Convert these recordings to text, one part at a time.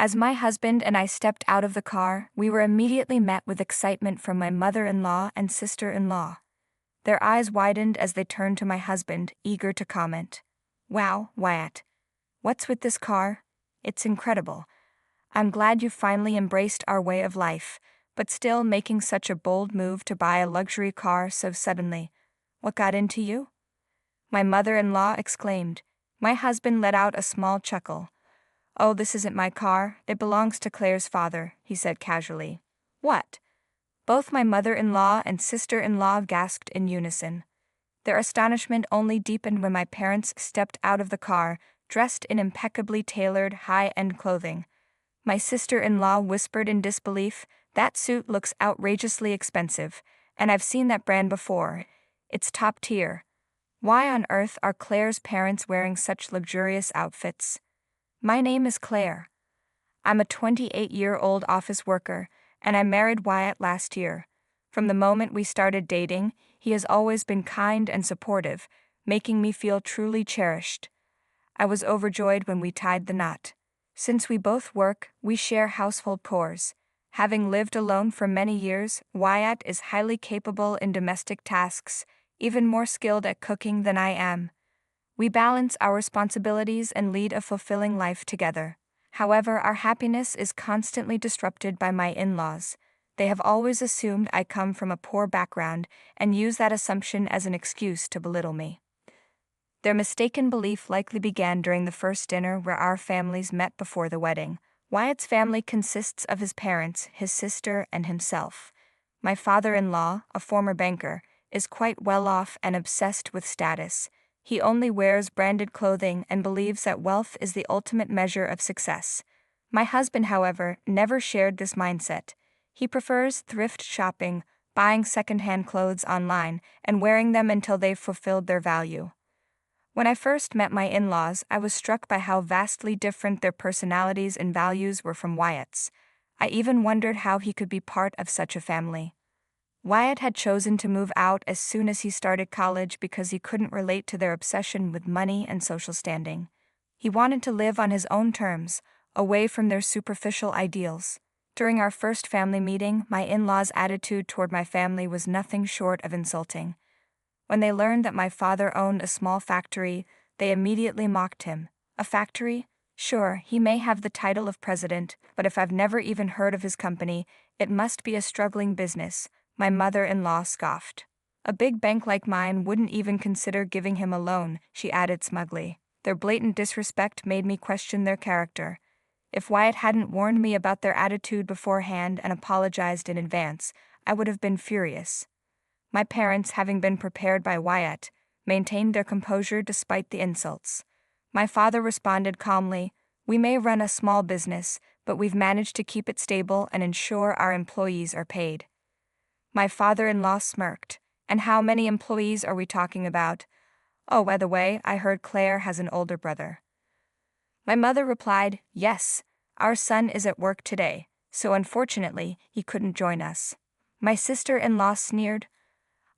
As my husband and I stepped out of the car, we were immediately met with excitement from my mother-in-law and sister-in-law. Their eyes widened as they turned to my husband, eager to comment. "Wow, Wyatt. What's with this car? It's incredible. I'm glad you finally embraced our way of life, but still making such a bold move to buy a luxury car so suddenly. What got into you?" My mother-in-law exclaimed. My husband let out a small chuckle. "Oh, this isn't my car, it belongs to Claire's father," he said casually. "What?" Both my mother-in-law and sister-in-law gasped in unison. Their astonishment only deepened when my parents stepped out of the car, dressed in impeccably tailored, high-end clothing. My sister-in-law whispered in disbelief, "That suit looks outrageously expensive, and I've seen that brand before. It's top tier. Why on earth are Claire's parents wearing such luxurious outfits?" "My name is Claire. I'm a 28-year-old office worker, and I married Wyatt last year. From the moment we started dating, he has always been kind and supportive, making me feel truly cherished. I was overjoyed when we tied the knot. Since we both work, we share household chores. Having lived alone for many years, Wyatt is highly capable in domestic tasks, even more skilled at cooking than I am. We balance our responsibilities and lead a fulfilling life together. However, our happiness is constantly disrupted by my in-laws. They have always assumed I come from a poor background and use that assumption as an excuse to belittle me. Their mistaken belief likely began during the first dinner where our families met before the wedding. Wyatt's family consists of his parents, his sister, and himself. My father-in-law, a former banker, is quite well off and obsessed with status. He only wears branded clothing and believes that wealth is the ultimate measure of success. My husband, however, never shared this mindset. He prefers thrift shopping, buying second-hand clothes online, and wearing them until they've fulfilled their value. When I first met my in-laws, I was struck by how vastly different their personalities and values were from Wyatt's. I even wondered how he could be part of such a family. Wyatt had chosen to move out as soon as he started college because he couldn't relate to their obsession with money and social standing. He wanted to live on his own terms, away from their superficial ideals. During our first family meeting, my in-laws' attitude toward my family was nothing short of insulting. When they learned that my father owned a small factory, they immediately mocked him. "A factory? Sure, he may have the title of president, but if I've never even heard of his company, it must be a struggling business," my mother-in-law scoffed. "A big bank like mine wouldn't even consider giving him a loan," she added smugly. Their blatant disrespect made me question their character. If Wyatt hadn't warned me about their attitude beforehand and apologized in advance, I would have been furious. My parents, having been prepared by Wyatt, maintained their composure despite the insults. My father responded calmly, "We may run a small business, but we've managed to keep it stable and ensure our employees are paid." My father-in-law smirked. "And how many employees are we talking about? Oh, by the way, I heard Claire has an older brother." My mother replied, "Yes, our son is at work today, so unfortunately he couldn't join us." My sister-in-law sneered,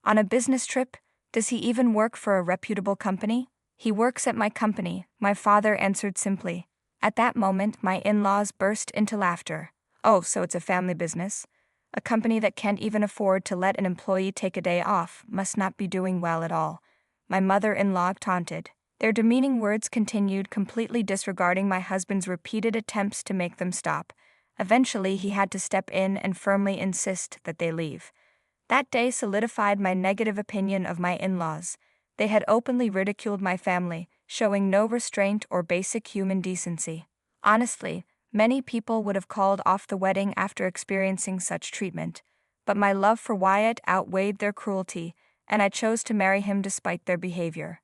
"On a business trip? Does he even work for a reputable company?" "He works at my company," my father answered simply. At that moment, my in-laws burst into laughter. "Oh, so it's a family business? A company that can't even afford to let an employee take a day off must not be doing well at all," my mother-in-law taunted. Their demeaning words continued, completely disregarding my husband's repeated attempts to make them stop. Eventually, he had to step in and firmly insist that they leave. That day solidified my negative opinion of my in-laws. They had openly ridiculed my family, showing no restraint or basic human decency. Honestly, many people would have called off the wedding after experiencing such treatment, but my love for Wyatt outweighed their cruelty, and I chose to marry him despite their behavior.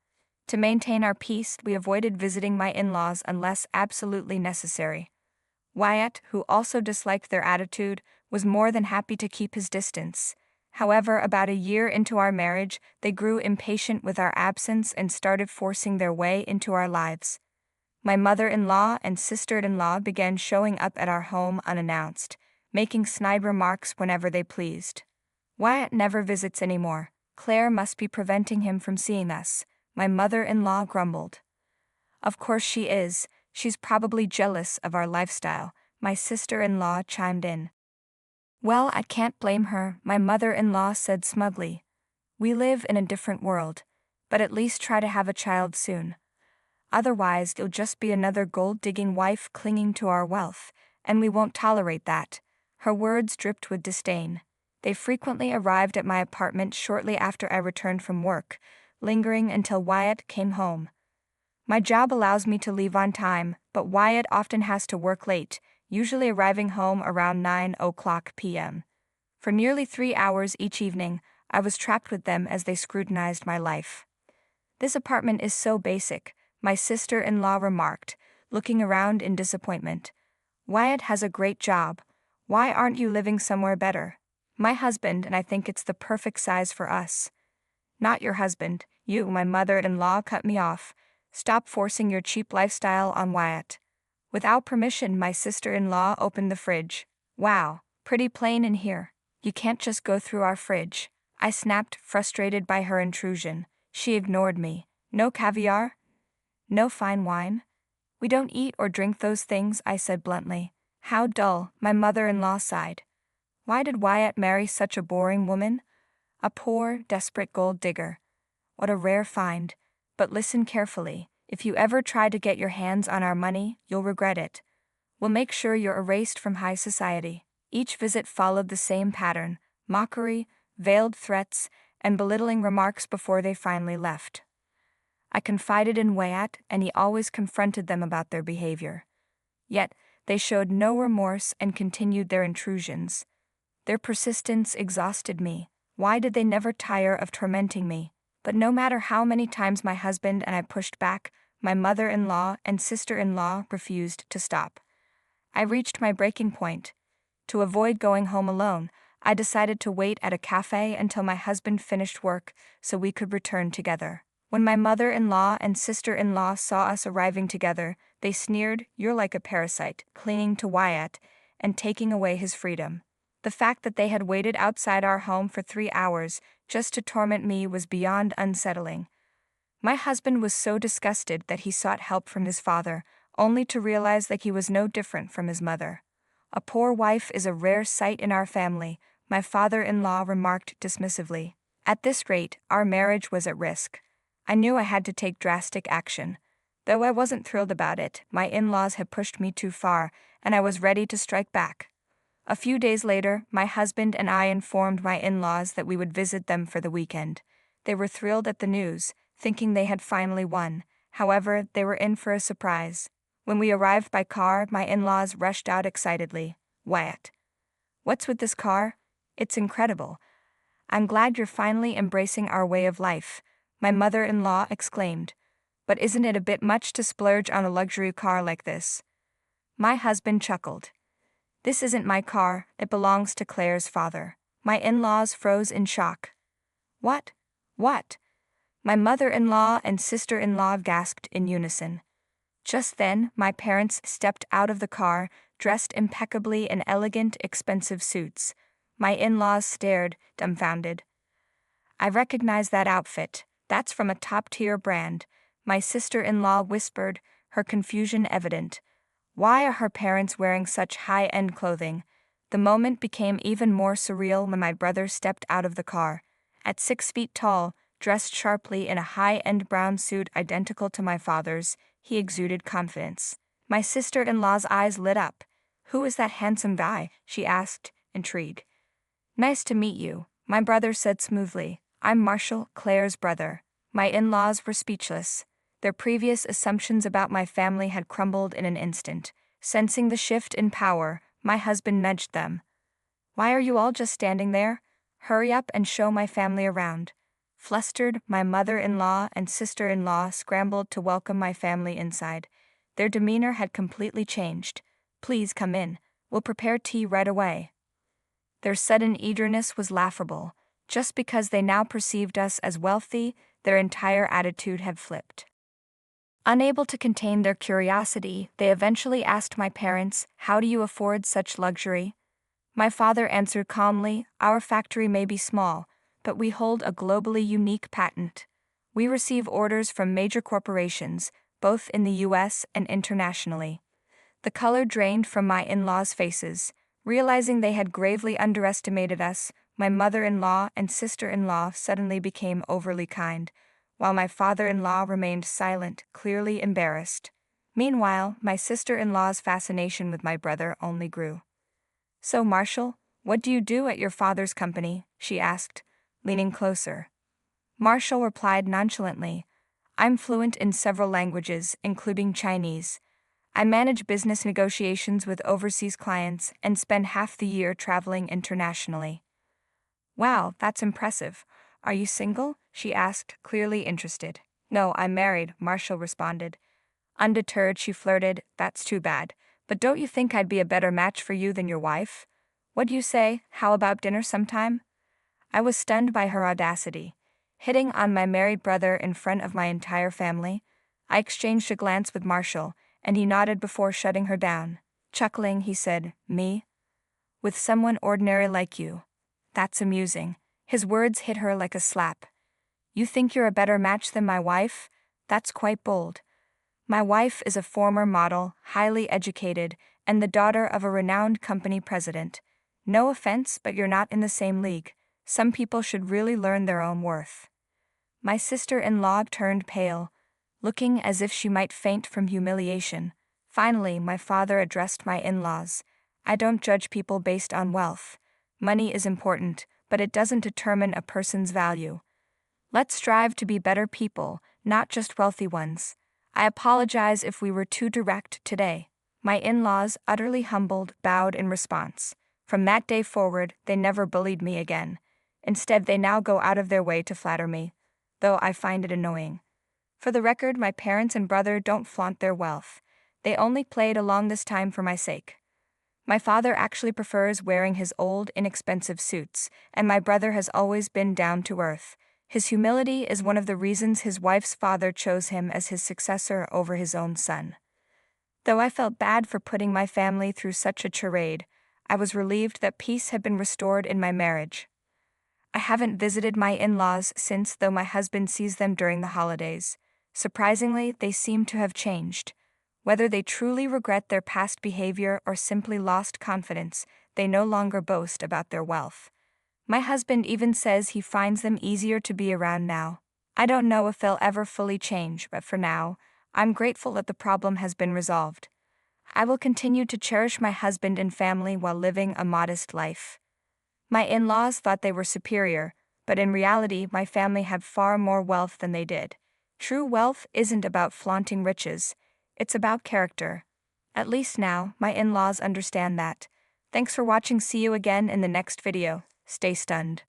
To maintain our peace, we avoided visiting my in-laws unless absolutely necessary. Wyatt, who also disliked their attitude, was more than happy to keep his distance. However, about a year into our marriage, they grew impatient with our absence and started forcing their way into our lives. My mother-in-law and sister-in-law began showing up at our home unannounced, making snide remarks whenever they pleased. "Wyatt never visits anymore. Claire must be preventing him from seeing us," my mother-in-law grumbled. "Of course she is. She's probably jealous of our lifestyle," my sister-in-law chimed in. Well, I can't blame her, my mother-in-law said smugly. We live in a different world, but at least try to have a child soon. Otherwise, you'll just be another gold-digging wife clinging to our wealth, and we won't tolerate that. Her words dripped with disdain. They frequently arrived at my apartment shortly after I returned from work, lingering until Wyatt came home. My job allows me to leave on time, but Wyatt often has to work late, usually arriving home around 9:00 p.m. For nearly 3 hours each evening, I was trapped with them as they scrutinized my life. This apartment is so basic, my sister-in-law remarked, looking around in disappointment. Wyatt has a great job. Why aren't you living somewhere better? My husband and I think it's the perfect size for us. Not your husband, you, my mother-in-law cut me off. Stop forcing your cheap lifestyle on Wyatt. Without permission, my sister-in-law opened the fridge. Wow, pretty plain in here. You can't just go through our fridge. I snapped, frustrated by her intrusion. She ignored me. No caviar? No fine wine? We don't eat or drink those things, I said bluntly. How dull, my mother-in-law sighed. Why did Wyatt marry such a boring woman? A poor, desperate gold digger. What a rare find. But listen carefully. If you ever try to get your hands on our money, you'll regret it. We'll make sure you're erased from high society. Each visit followed the same pattern: mockery, veiled threats, and belittling remarks before they finally left. I confided in Wyatt, and he always confronted them about their behavior. Yet, they showed no remorse and continued their intrusions. Their persistence exhausted me. Why did they never tire of tormenting me? But no matter how many times my husband and I pushed back, my mother-in-law and sister-in-law refused to stop. I reached my breaking point. To avoid going home alone, I decided to wait at a cafe until my husband finished work so we could return together. When my mother-in-law and sister-in-law saw us arriving together, they sneered, "You're like a parasite, clinging to Wyatt and taking away his freedom." The fact that they had waited outside our home for 3 hours just to torment me was beyond unsettling. My husband was so disgusted that he sought help from his father, only to realize that he was no different from his mother. A poor wife is a rare sight in our family, my father-in-law remarked dismissively. At this rate, our marriage was at risk. I knew I had to take drastic action. Though I wasn't thrilled about it, my in-laws had pushed me too far, and I was ready to strike back. A few days later, my husband and I informed my in-laws that we would visit them for the weekend. They were thrilled at the news, thinking they had finally won. However, they were in for a surprise. When we arrived by car, my in-laws rushed out excitedly. Wyatt, what's with this car? It's incredible. I'm glad you're finally embracing our way of life, my mother-in-law exclaimed. But isn't it a bit much to splurge on a luxury car like this? My husband chuckled. This isn't my car, it belongs to Claire's father. My in-laws froze in shock. What? What? My mother-in-law and sister-in-law gasped in unison. Just then, my parents stepped out of the car, dressed impeccably in elegant, expensive suits. My in-laws stared, dumbfounded. I recognize that outfit. That's from a top-tier brand, my sister-in-law whispered, her confusion evident. Why are her parents wearing such high-end clothing? The moment became even more surreal when my brother stepped out of the car. At 6 feet tall, dressed sharply in a high-end brown suit identical to my father's, he exuded confidence. My sister-in-law's eyes lit up. Who is that handsome guy? She asked, intrigued. Nice to meet you, my brother said smoothly. I'm Marshall, Claire's brother. My in-laws were speechless. Their previous assumptions about my family had crumbled in an instant. Sensing the shift in power, my husband nudged them. Why are you all just standing there? Hurry up and show my family around. Flustered, my mother-in-law and sister-in-law scrambled to welcome my family inside. Their demeanor had completely changed. Please come in. We'll prepare tea right away. Their sudden eagerness was laughable. Just because they now perceived us as wealthy, their entire attitude had flipped. Unable to contain their curiosity, they eventually asked my parents, "How do you afford such luxury?" My father answered calmly, "Our factory may be small, but we hold a globally unique patent. We receive orders from major corporations, both in the US and internationally. The color drained from my in-laws' faces. Realizing they had gravely underestimated us, my mother-in-law and sister-in-law suddenly became overly kind, while my father-in-law remained silent, clearly embarrassed. Meanwhile, my sister-in-law's fascination with my brother only grew. "So, Marshall, what do you do at your father's company?" she asked, leaning closer. Marshall replied nonchalantly, "I'm fluent in several languages, including Chinese. I manage business negotiations with overseas clients and spend half the year traveling internationally." "Wow, that's impressive. Are you single?" she asked, clearly interested. "No, I'm married," Marshall responded. Undeterred, she flirted, "That's too bad. But don't you think I'd be a better match for you than your wife? What do you say, how about dinner sometime?" I was stunned by her audacity. Hitting on my married brother in front of my entire family? I exchanged a glance with Marshall, and he nodded before shutting her down. Chuckling, he said, "Me? With someone ordinary like you? That's amusing." His words hit her like a slap. "You think you're a better match than my wife? That's quite bold. My wife is a former model, highly educated, and the daughter of a renowned company president. No offense, but you're not in the same league. Some people should really learn their own worth." My sister-in-law turned pale, looking as if she might faint from humiliation. Finally, my father addressed my in-laws. "I don't judge people based on wealth. Money is important, but it doesn't determine a person's value. Let's strive to be better people, not just wealthy ones. I apologize if we were too direct today." My in-laws, utterly humbled, bowed in response. From that day forward, they never bullied me again. Instead, they now go out of their way to flatter me, though I find it annoying. For the record, my parents and brother don't flaunt their wealth. They only played along this time for my sake. My father actually prefers wearing his old, inexpensive suits, and my brother has always been down to earth. His humility is one of the reasons his wife's father chose him as his successor over his own son. Though I felt bad for putting my family through such a charade, I was relieved that peace had been restored in my marriage. I haven't visited my in-laws since, though my husband sees them during the holidays. Surprisingly, they seem to have changed. Whether they truly regret their past behavior or simply lost confidence, they no longer boast about their wealth. My husband even says he finds them easier to be around now. I don't know if they'll ever fully change, but for now, I'm grateful that the problem has been resolved. I will continue to cherish my husband and family while living a modest life. My in-laws thought they were superior, but in reality, my family had far more wealth than they did. True wealth isn't about flaunting riches, it's about character. At least now, my in-laws understand that. Thanks for watching. See you again in the next video. Stay stunned.